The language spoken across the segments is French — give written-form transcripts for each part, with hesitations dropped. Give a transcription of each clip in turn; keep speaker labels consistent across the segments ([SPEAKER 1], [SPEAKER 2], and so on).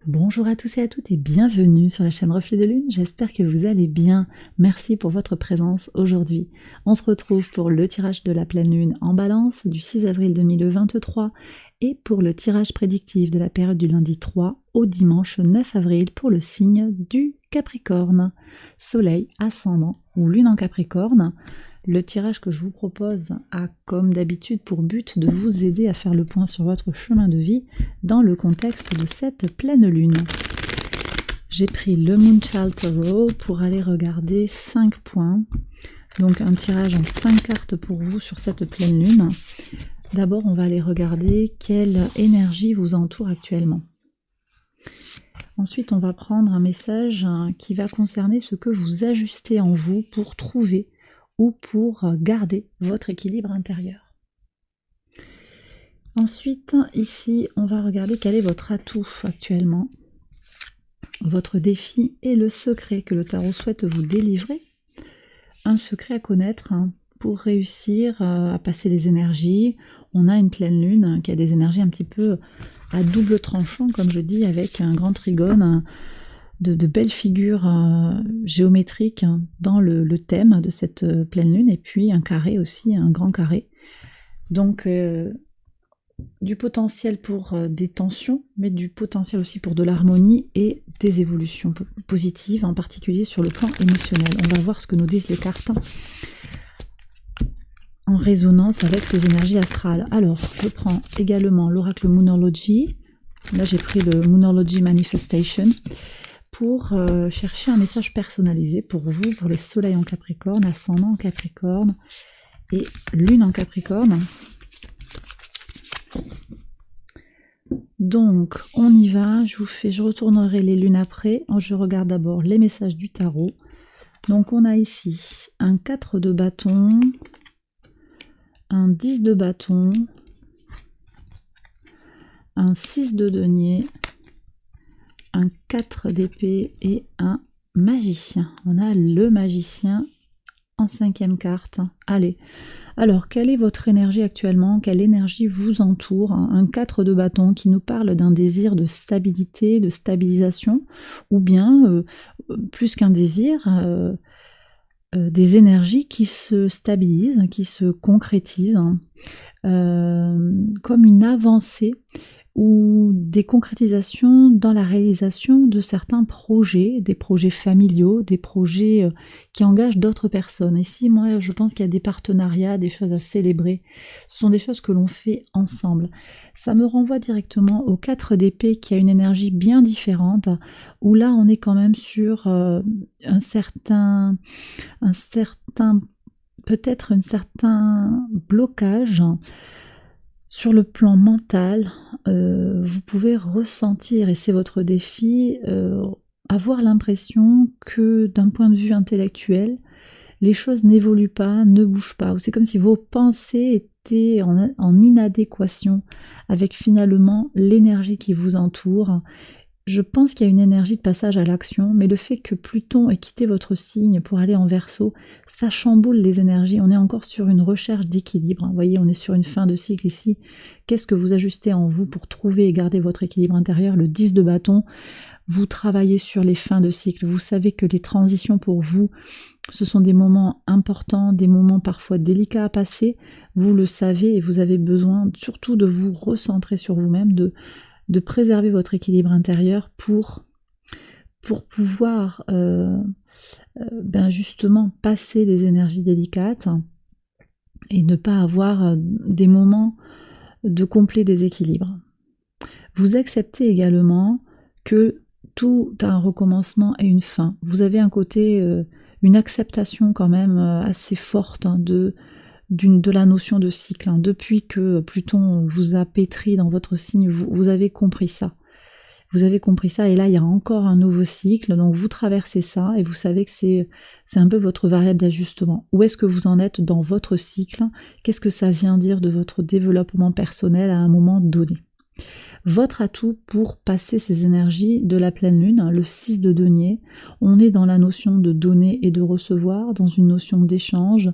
[SPEAKER 1] Bonjour à tous et à toutes et bienvenue sur la chaîne Reflet de Lune, j'espère que vous allez bien. Merci pour votre présence aujourd'hui. On se retrouve pour le tirage de la pleine lune en balance du 6 avril 2023 et pour le tirage prédictif de la période du lundi 3 au dimanche 9 avril pour le signe du Capricorne. Soleil, ascendant ou lune en Capricorne. Le tirage que je vous propose a, comme d'habitude, pour but de vous aider à faire le point sur votre chemin de vie dans le contexte de cette pleine lune. J'ai pris le Moonchild Tarot pour aller regarder 5 points. Donc un tirage en 5 cartes pour vous sur cette pleine lune. D'abord, on va aller regarder quelle énergie vous entoure actuellement. Ensuite, on va prendre un message qui va concerner ce que vous ajustez en vous pour trouver ou pour garder votre équilibre intérieur. Ensuite, ici, on va regarder quel est votre atout actuellement, votre défi et le secret que le tarot souhaite vous délivrer. Un secret à connaître pour réussir à passer les énergies. On a une pleine lune qui a des énergies un petit peu à double tranchant, comme je dis, avec un grand trigone, de belles figures géométriques dans le thème de cette pleine lune, et puis un carré aussi, un grand carré. Donc du potentiel pour des tensions, mais du potentiel aussi pour de l'harmonie et des évolutions positives, en particulier sur le plan émotionnel. On va voir ce que nous disent les cartes en résonance avec ces énergies astrales. Alors, je prends également l'oracle Moonology. Là, j'ai pris le Moonology Manifestation pour chercher un message personnalisé pour vous, pour les soleils en Capricorne, ascendant en Capricorne et lune en Capricorne. Donc, on y va, je retournerai les lunes après. Je regarde d'abord les messages du tarot. Donc, on a ici un 4 de bâton, un 10 de bâton, un 6 de denier, un 4 d'épée et un magicien. On a le magicien en 5e carte. Allez, alors quelle est votre énergie actuellement? Quelle énergie vous entoure? Un 4 de bâton qui nous parle d'un désir de stabilité, de stabilisation, ou bien, plus qu'un désir, des énergies qui se stabilisent, qui se concrétisent, comme une avancée ou des concrétisations dans la réalisation de certains projets, des projets familiaux, des projets qui engagent d'autres personnes. Ici, moi, je pense qu'il y a des partenariats, des choses à célébrer. Ce sont des choses que l'on fait ensemble. Ça me renvoie directement au 4 d'épée qui a une énergie bien différente, où là, on est quand même sur un certain peut-être un certain blocage. Sur le plan mental, vous pouvez ressentir, et c'est votre défi, avoir l'impression que d'un point de vue intellectuel, les choses n'évoluent pas, ne bougent pas. C'est comme si vos pensées étaient en inadéquation avec finalement l'énergie qui vous entoure. Je pense qu'il y a une énergie de passage à l'action, mais le fait que Pluton ait quitté votre signe pour aller en Verseau, ça chamboule les énergies. On est encore sur une recherche d'équilibre. Vous voyez, on est sur une fin de cycle ici. Qu'est-ce que vous ajustez en vous pour trouver et garder votre équilibre intérieur? Le 10 de bâton, vous travaillez sur les fins de cycle. Vous savez que les transitions pour vous, ce sont des moments importants, des moments parfois délicats à passer. Vous le savez et vous avez besoin surtout de vous recentrer sur vous-même, de préserver votre équilibre intérieur pour pouvoir justement passer les énergies délicates et ne pas avoir des moments de complet déséquilibre. Vous acceptez également que tout a un recommencement et une fin. Vous avez un côté, une acceptation quand même assez forte de la notion de cycle. Depuis que Pluton vous a pétri dans votre signe, vous avez compris ça. Vous avez compris ça, et là il y a encore un nouveau cycle, donc vous traversez ça, et vous savez que c'est un peu votre variable d'ajustement. Où est-ce que vous en êtes dans votre cycle? Qu'est-ce que ça vient dire de votre développement personnel à un moment donné? Votre atout pour passer ces énergies de la pleine lune, le 6 de denier, on est dans la notion de donner et de recevoir, dans une notion d'échange,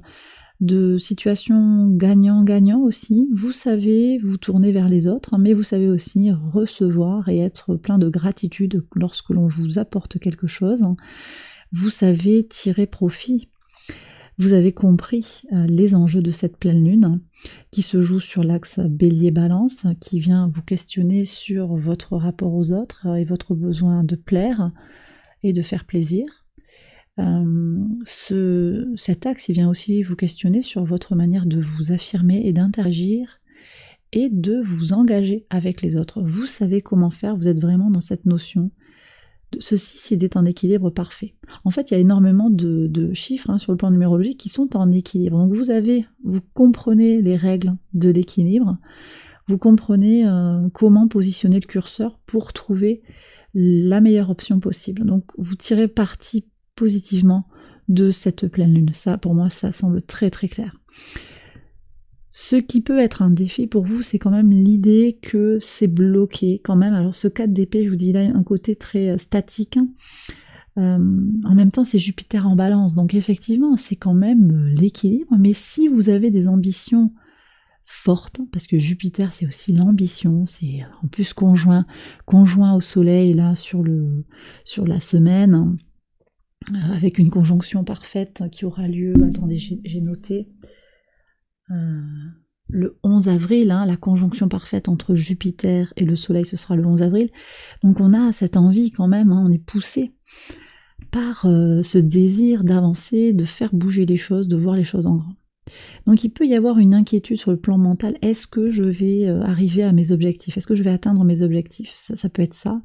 [SPEAKER 1] de situations gagnant-gagnant aussi. Vous savez vous tourner vers les autres, mais vous savez aussi recevoir et être plein de gratitude lorsque l'on vous apporte quelque chose. Vous savez tirer profit. Vous avez compris les enjeux de cette pleine lune qui se joue sur l'axe bélier-balance, qui vient vous questionner sur votre rapport aux autres et votre besoin de plaire et de faire plaisir. Cet axe, il vient aussi vous questionner sur votre manière de vous affirmer et d'interagir et de vous engager avec les autres. Vous savez comment faire, vous êtes vraiment dans cette notion. Ceci, s'il est en équilibre parfait. En fait, il y a énormément de chiffres sur le plan numérologique qui sont en équilibre. Donc vous comprenez les règles de l'équilibre, vous comprenez comment positionner le curseur pour trouver la meilleure option possible. Donc vous tirez parti positivement de cette pleine lune. Ça, pour moi, ça semble très très clair. Ce qui peut être un défi pour vous, c'est quand même l'idée que c'est bloqué quand même. Alors ce 4 d'épée, je vous dis là, un côté très statique. En même temps, c'est Jupiter en balance. Donc effectivement, c'est quand même l'équilibre. Mais si vous avez des ambitions fortes, parce que Jupiter, c'est aussi l'ambition, c'est en plus conjoint au soleil là sur la semaine, avec une conjonction parfaite qui aura lieu, attendez, j'ai noté, le 11 avril, la conjonction parfaite entre Jupiter et le Soleil, ce sera le 11 avril. Donc on a cette envie quand même, on est poussé par ce désir d'avancer, de faire bouger les choses, de voir les choses en grand. Donc il peut y avoir une inquiétude sur le plan mental. Est-ce que je vais arriver à mes objectifs? Est-ce que je vais atteindre mes objectifs? Ça peut être ça.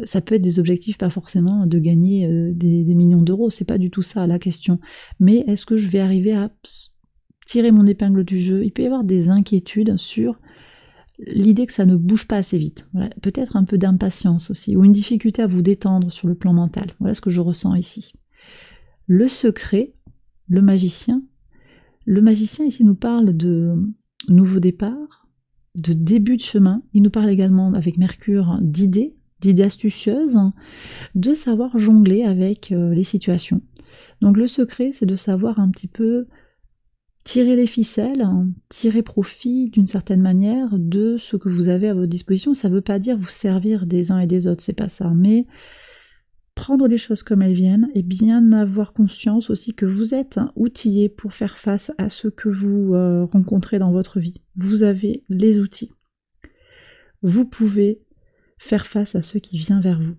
[SPEAKER 1] Ça peut être des objectifs, pas forcément de gagner des millions d'euros. C'est pas du tout ça la question. Mais est-ce que je vais arriver à tirer mon épingle du jeu? Il peut y avoir des inquiétudes sur l'idée que ça ne bouge pas assez vite. Voilà. Peut-être un peu d'impatience aussi, ou une difficulté à vous détendre sur le plan mental. Voilà ce que je ressens ici. Le secret, le magicien ici nous parle de nouveau départ, de début de chemin. Il nous parle également avec Mercure d'idées astucieuses, de savoir jongler avec les situations. Donc le secret, c'est de savoir un petit peu tirer les ficelles, tirer profit d'une certaine manière de ce que vous avez à votre disposition. Ça ne veut pas dire vous servir des uns et des autres, c'est pas ça, mais prendre les choses comme elles viennent et bien avoir conscience aussi que vous êtes outillé pour faire face à ce que vous rencontrez dans votre vie. Vous avez les outils. Vous pouvez faire face à ce qui vient vers vous.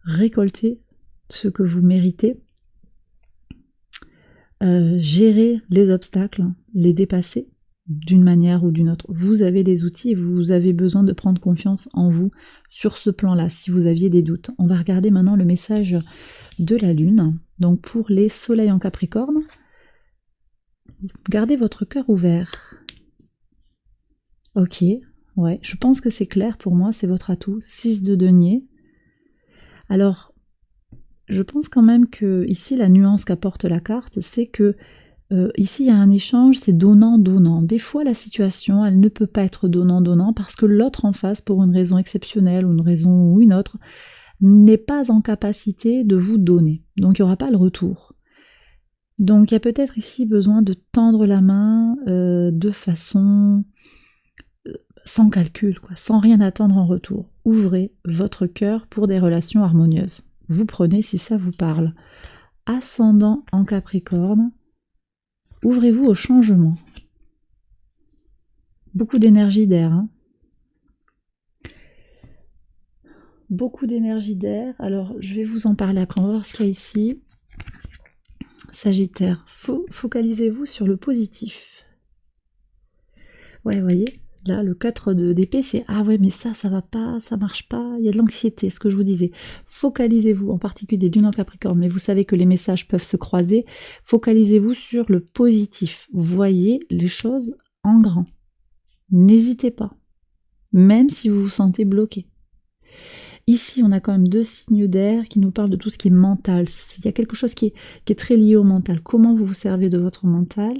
[SPEAKER 1] Récolter ce que vous méritez. Gérer les obstacles, les dépasser d'une manière ou d'une autre. Vous avez les outils et vous avez besoin de prendre confiance en vous sur ce plan-là, si vous aviez des doutes. On va regarder maintenant le message de la Lune. Donc pour les soleils en Capricorne, gardez votre cœur ouvert. Ok, ouais, je pense que c'est clair pour moi, c'est votre atout. 6 de denier. Alors, je pense quand même que ici la nuance qu'apporte la carte, c'est que ici il y a un échange, c'est donnant-donnant. Des fois la situation, elle ne peut pas être donnant-donnant parce que l'autre en face, pour une raison exceptionnelle ou une raison ou une autre, n'est pas en capacité de vous donner. Donc il n'y aura pas le retour. Donc il y a peut-être ici besoin de tendre la main de façon sans calcul, sans rien attendre en retour. Ouvrez votre cœur pour des relations harmonieuses. Vous prenez si ça vous parle. Ascendant en Capricorne, ouvrez-vous au changement. Beaucoup d'énergie d'air. Beaucoup d'énergie d'air. Alors, je vais vous en parler après. On va voir ce qu'il y a ici. Sagittaire, focalisez-vous sur le positif. Ouais, vous voyez, là, le 4 d'épée, c'est « Ah ouais, mais ça va pas, ça marche pas, il y a de l'anxiété », ce que je vous disais. Focalisez-vous, en particulier d'une en Capricorne, mais vous savez que les messages peuvent se croiser. Focalisez-vous sur le positif. Voyez les choses en grand. N'hésitez pas, même si vous vous sentez bloqué. Ici, on a quand même 2 signes d'air qui nous parlent de tout ce qui est mental. Il y a quelque chose qui est très lié au mental. Comment vous vous servez de votre mental ?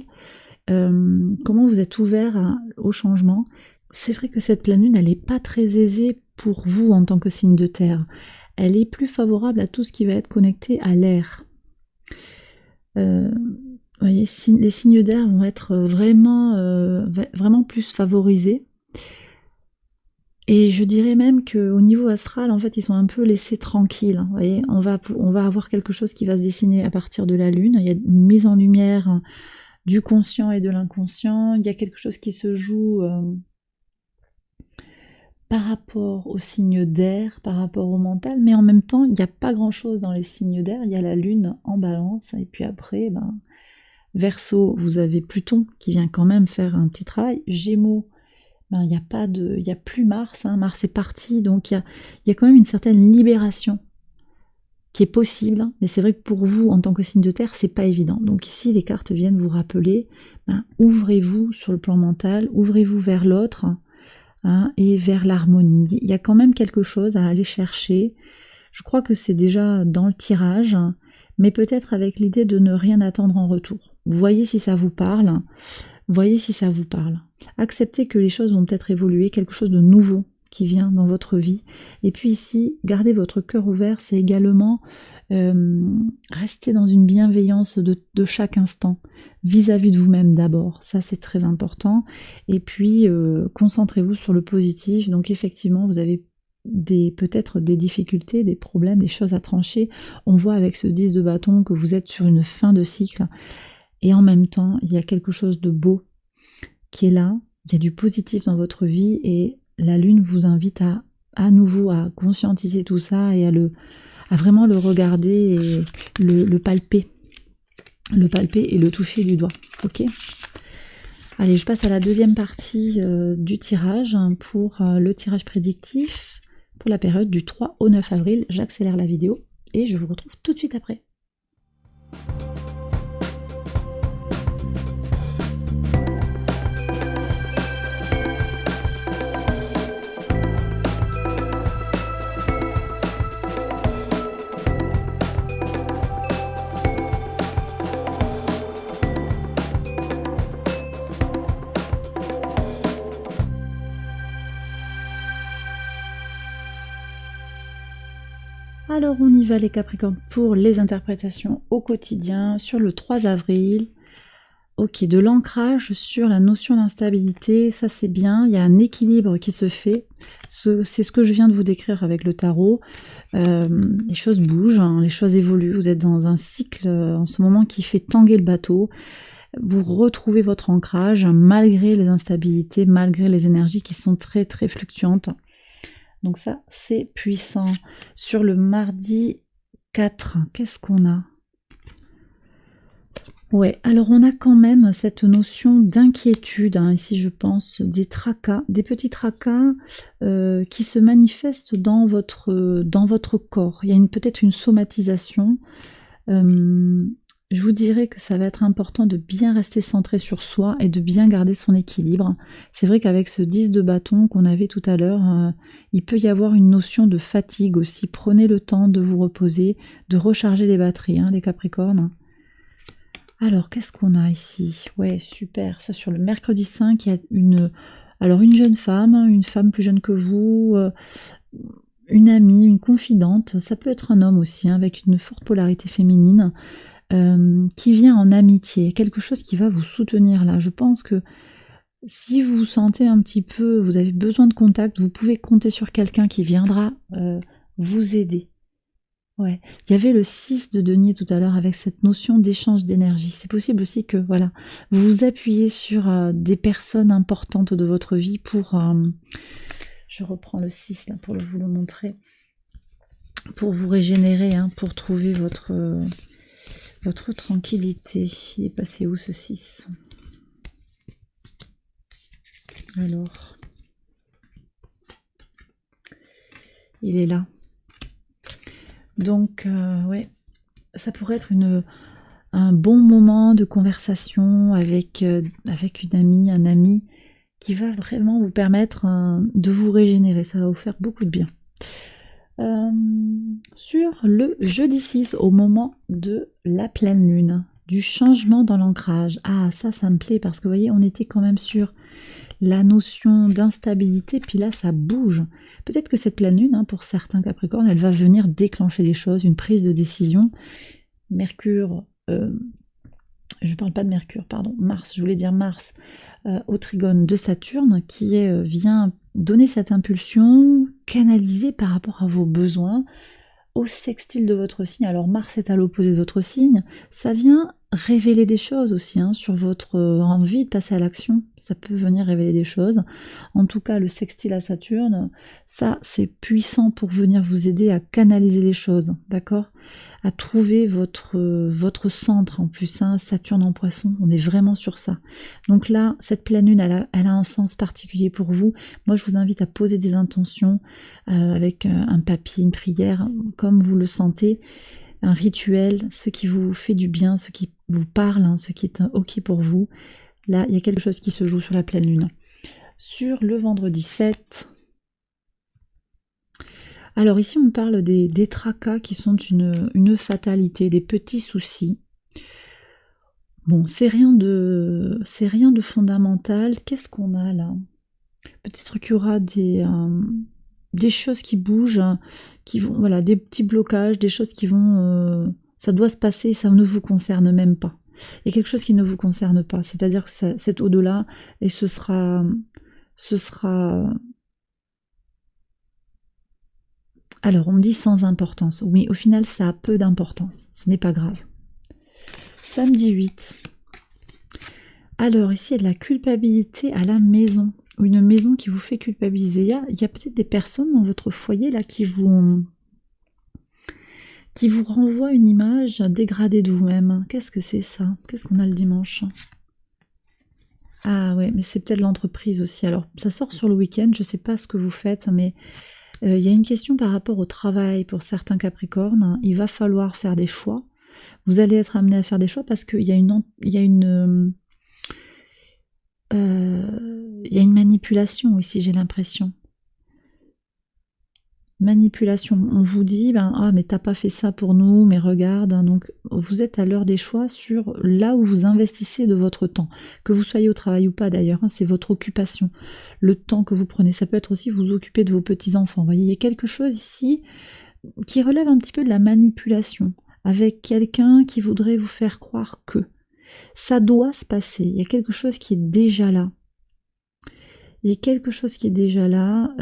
[SPEAKER 1] Comment vous êtes ouvert au changement. C'est vrai que cette pleine lune, elle n'est pas très aisée pour vous en tant que signe de terre. Elle est plus favorable à tout ce qui va être connecté à l'air. voyez, les signes d'air vont être vraiment plus favorisés. Et je dirais même qu'au niveau astral, en fait, ils sont un peu laissés tranquilles. Vous voyez, on va avoir quelque chose qui va se dessiner à partir de la Lune. Il y a une mise en lumière du conscient et de l'inconscient. Il y a quelque chose qui se joue par rapport aux signes d'air, par rapport au mental, mais en même temps, il n'y a pas grand-chose dans les signes d'air. Il y a la Lune en balance, et puis après, Verseau, vous avez Pluton qui vient quand même faire un petit travail. Gémeaux, il n'y a plus Mars, hein. Mars est parti, donc il y a quand même une certaine libération qui est possible, mais c'est vrai que pour vous, en tant que signe de terre, c'est pas évident. Donc ici, les cartes viennent vous rappeler, ouvrez-vous sur le plan mental, ouvrez-vous vers l'autre, hein, et vers l'harmonie. Il y a quand même quelque chose à aller chercher. Je crois que c'est déjà dans le tirage, mais peut-être avec l'idée de ne rien attendre en retour. Voyez si ça vous parle. Voyez si ça vous parle. Acceptez que les choses vont peut-être évoluer, quelque chose de nouveau qui vient dans votre vie. Et puis ici, gardez votre cœur ouvert, c'est également rester dans une bienveillance de chaque instant, vis-à-vis de vous-même d'abord. Ça, c'est très important. Et puis, concentrez-vous sur le positif. Donc effectivement, vous avez peut-être des difficultés, des problèmes, des choses à trancher. On voit avec ce 10 de bâton que vous êtes sur une fin de cycle. Et en même temps, il y a quelque chose de beau qui est là. Il y a du positif dans votre vie et la Lune vous invite à nouveau à conscientiser tout ça et à vraiment le regarder et le palper. Le palper et le toucher du doigt. Ok ? Allez, je passe à la deuxième partie du tirage pour le tirage prédictif pour la période du 3 au 9 avril. J'accélère la vidéo et je vous retrouve tout de suite après. Alors on y va les Capricornes pour les interprétations au quotidien sur le 3 avril. Ok, de l'ancrage sur la notion d'instabilité, ça c'est bien, il y a un équilibre qui se fait. C'est ce que je viens de vous décrire avec le tarot. Les choses bougent, hein, les choses évoluent, vous êtes dans un cycle en ce moment qui fait tanguer le bateau. Vous retrouvez votre ancrage malgré les instabilités, malgré les énergies qui sont très très fluctuantes. Donc ça, c'est puissant. Sur le mardi 4, qu'est-ce qu'on a ? Ouais, alors on a quand même cette notion d'inquiétude, hein, ici je pense, des tracas, des petits tracas qui se manifestent dans votre corps. Il y a peut-être une somatisation. Je vous dirais que ça va être important de bien rester centré sur soi et de bien garder son équilibre. C'est vrai qu'avec ce 10 de bâton qu'on avait tout à l'heure, il peut y avoir une notion de fatigue aussi. Prenez le temps de vous reposer, de recharger les batteries, hein, les Capricornes. Alors, qu'est-ce qu'on a ici? Ouais, super. Ça, sur le mercredi 5, il y a une jeune femme, une femme plus jeune que vous, une amie, une confidente. Ça peut être un homme aussi, hein, avec une forte polarité féminine. Qui vient en amitié, quelque chose qui va vous soutenir là. Je pense que si vous vous sentez un petit peu, vous avez besoin de contact, vous pouvez compter sur quelqu'un qui viendra vous aider. Ouais. Il y avait le 6 de denier tout à l'heure avec cette notion d'échange d'énergie. C'est possible aussi que voilà, vous vous appuyez sur des personnes importantes de votre vie pour... je reprends le 6 là pour vous le montrer. Pour vous régénérer, hein, pour trouver votre tranquillité. Il est passé où ce 6? Alors, il est là. Donc, ouais, ça pourrait être un bon moment de conversation avec une amie, un ami, qui va vraiment vous permettre de vous régénérer. Ça va vous faire beaucoup de bien. Sur le jeudi 6, au moment de la pleine lune, du changement dans l'ancrage. Ah, ça me plaît parce que vous voyez, on était quand même sur la notion d'instabilité, puis là, ça bouge. Peut-être que cette pleine lune, hein, pour certains Capricornes, elle va venir déclencher les choses, une prise de décision. Mercure je ne parle pas de Mercure, pardon, Mars, je voulais dire Mars, au trigone de Saturne, qui vient donner cette impulsion canalisée par rapport à vos besoins, au sextile de votre signe. Alors Mars est à l'opposé de votre signe, ça vient révéler des choses aussi sur votre envie de passer à l'action, ça peut venir révéler des choses. En tout cas, le sextile à Saturne, ça c'est puissant pour venir vous aider à canaliser les choses, d'accord, à trouver votre centre en plus, Saturne en Poisson, on est vraiment sur ça. Donc là, cette pleine lune, elle a un sens particulier pour vous. Moi, je vous invite à poser des intentions avec un papier, une prière, comme vous le sentez, un rituel, ce qui vous fait du bien, ce qui vous parle, ce qui est ok pour vous. Là, il y a quelque chose qui se joue sur la pleine lune. Sur le vendredi 7, alors ici on parle des tracas qui sont une fatalité, des petits soucis. Bon, c'est rien de fondamental. Qu'est-ce qu'on a là? Peut-être qu'il y aura des choses qui bougent, qui vont, voilà, des petits blocages, des choses qui vont, ça doit se passer, ça ne vous concerne même pas. Il y a quelque chose qui ne vous concerne pas, c'est-à-dire que c'est au-delà et ce sera, alors on me dit sans importance. Oui, au final ça a peu d'importance, ce n'est pas grave. Samedi 8. Alors ici il y a de la culpabilité à la maison, ou une maison qui vous fait culpabiliser. Il y a peut-être des personnes dans votre foyer là qui vous renvoient une image dégradée de vous-même. Qu'est-ce que c'est ça? Qu'est-ce qu'on a le dimanche? Ah ouais, mais c'est peut-être l'entreprise aussi. Alors ça sort sur le week-end, je ne sais pas ce que vous faites, mais il y a une question par rapport au travail pour certains Capricornes. Il va falloir faire des choix. Vous allez être amené à faire des choix parce qu'il y a une manipulation ici, j'ai l'impression. Manipulation. On vous dit, ah mais t'as pas fait ça pour nous, mais regarde. Donc vous êtes à l'heure des choix sur là où vous investissez de votre temps. Que vous soyez au travail ou pas d'ailleurs, c'est votre occupation. Le temps que vous prenez, ça peut être aussi vous occuper de vos petits-enfants. Vous voyez, il y a quelque chose ici qui relève un petit peu de la manipulation, avec quelqu'un qui voudrait vous faire croire que ça doit se passer. Il y a quelque chose qui est déjà là. Il y a quelque chose qui est déjà là.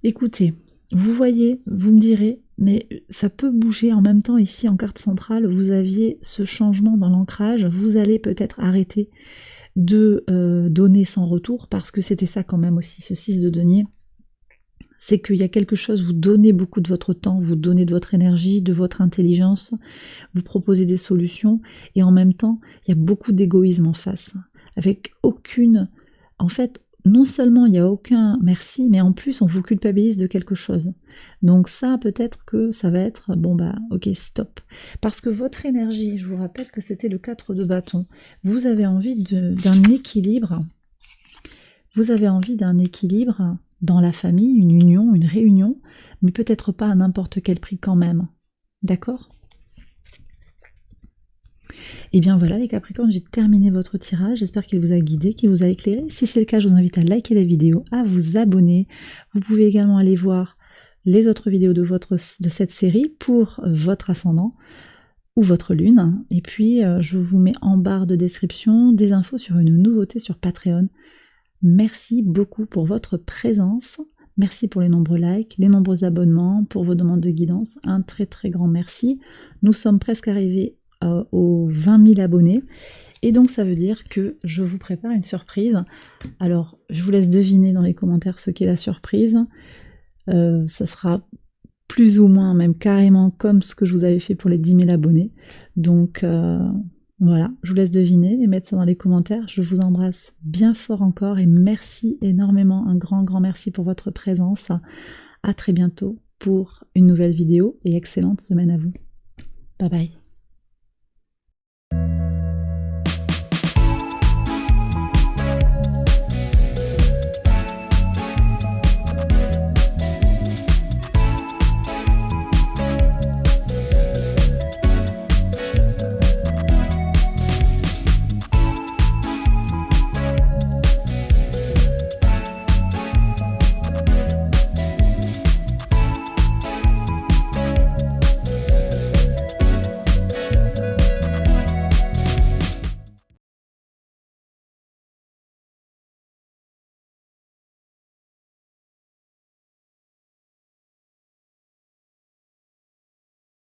[SPEAKER 1] Écoutez, vous voyez, vous me direz, mais ça peut bouger en même temps ici en carte centrale, vous aviez ce changement dans l'ancrage, vous allez peut-être arrêter de donner sans retour, parce que c'était ça quand même aussi, ce 6 de denier, c'est qu'il y a quelque chose, vous donnez beaucoup de votre temps, vous donnez de votre énergie, de votre intelligence, vous proposez des solutions, et en même temps, il y a beaucoup d'égoïsme en face, avec aucune, en fait, non seulement il n'y a aucun merci, mais en plus on vous culpabilise de quelque chose. Donc ça, peut-être que ça va être, bon bah ok, stop. Parce que votre énergie, je vous rappelle que c'était le 4 de bâton, vous avez envie d'un équilibre, vous avez envie d'un équilibre dans la famille, une union, une réunion, mais peut-être pas à n'importe quel prix quand même. D'accord ? Et bien voilà les Capricornes, j'ai terminé votre tirage, j'espère qu'il vous a guidé, qu'il vous a éclairé. Si c'est le cas, je vous invite à liker la vidéo, à vous abonner. Vous pouvez également aller voir les autres vidéos de cette série pour votre ascendant ou votre lune. Et puis je vous mets en barre de description des infos sur une nouveauté sur Patreon. Merci beaucoup pour votre présence. Merci pour les nombreux likes, les nombreux abonnements, pour vos demandes de guidance. Un très très grand merci. Nous sommes presque arrivés aux 20 000 abonnés. Et donc ça veut dire que je vous prépare une surprise. Alors je vous laisse deviner dans les commentaires ce qu'est la surprise. Ça sera plus ou moins, même carrément comme ce que je vous avais fait pour les 10 000 abonnés. Donc voilà, je vous laisse deviner et mettre ça dans les commentaires. Je vous embrasse bien fort encore et merci énormément. Un grand grand merci pour votre présence. À très bientôt pour une nouvelle vidéo et excellente semaine à vous. Bye bye.